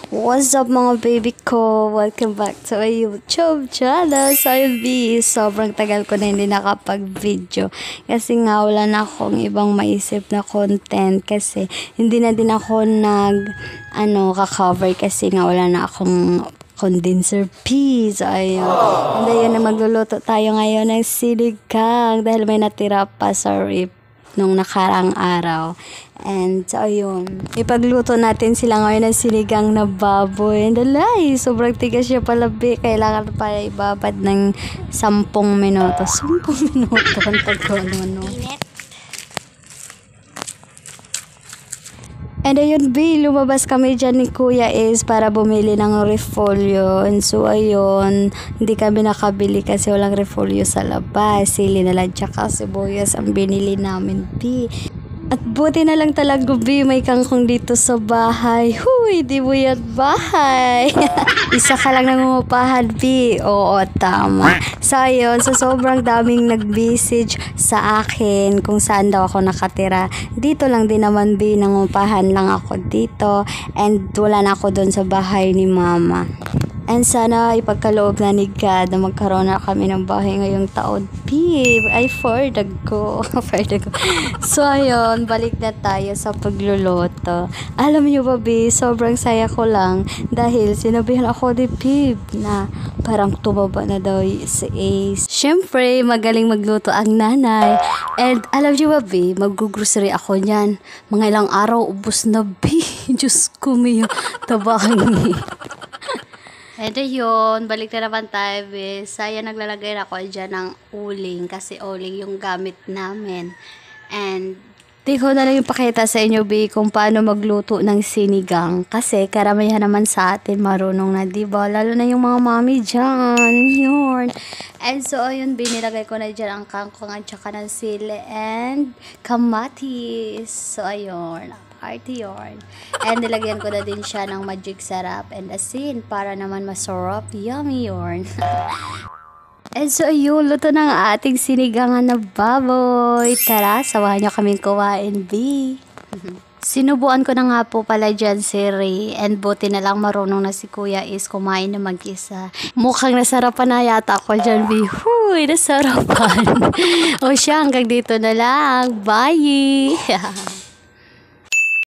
What's up mga baby ko? Welcome back to my YouTube channel. So ayun B, sobrang tagal ko na hindi nakapag-video. Kasi nga wala na akong ibang maisip na content. Kasi hindi na din ako ka-cover kasi nga wala na akong condenser peas. Ayun. And ayun na magluluto tayo ngayon ng sinigang dahil may natira pa sa rip nung nakarang araw. And so ayun, ipagluto natin sila ngayon ng sinigang na baboy. And alay, sobrang tigas siya palabi. Kailangan pa ibabad ng 10 minuto. 10 minuto ang tagal no. And ayun B, lumabas kami dyan ni Kuya Is para bumili ng repolyo. And so ayun, hindi kami nakabili kasi walang repolyo sa labas. Sili na lang tsaka sibuyas ang binili namin B. At buti na lang talaga B, may kangkong dito sa bahay. Huy, di mo yan bahay. Isa ka lang nangungupahan B. Oo, tama. So ayun, so sobrang daming nag-message sa akin kung saan daw ako nakatira. Dito lang din naman B, nangungupahan lang ako dito. And wala na ako doon sa bahay ni Mama. And sana ipagkaloob na ni God na magkaroon na kami ng bahay ngayong taon. Babe, ay for the go. So ayun, balik na tayo sa pagluluto. Alam niyo ba babe, sobrang saya ko lang dahil sinabihan ako ni Babe na parang tumaba na daw si Ace. Siyempre, magaling magluto ang nanay. And alam niyo ba babe, mag-grocery ako niyan. Mga ilang araw, ubos na babe. Diyos ko miyo, tabang And yun, balik na naman tayo, Saya naglalagay na ako dyan ng uling kasi uling yung gamit namin. And di ko na lang yung pakita sa inyo, B, kung paano magluto ng sinigang. Kasi karamihan naman sa atin marunong na, diba? Lalo na yung mga mami dyan. Yun. And so, ayun, binilagay ko na dyan ang kangkong at saka ng sili and kamatis. So, ayun. Party yarn. And nilagyan ko na din siya ng magic sarap and asin para naman masarap. Yummy yarn. And so ayun, luto ng ating sinigangan na baboy. Tara, sawahan nyo kaming kuwain, B. Sinubuan ko na nga po pala dyan si Ray. And buti na lang marunong na si Kuya Is kumain na mag-isa. Mukhang nasarapan na yata ako dyan, B. Huy, nasarapan. O siya, hanggang dito na lang. Bye!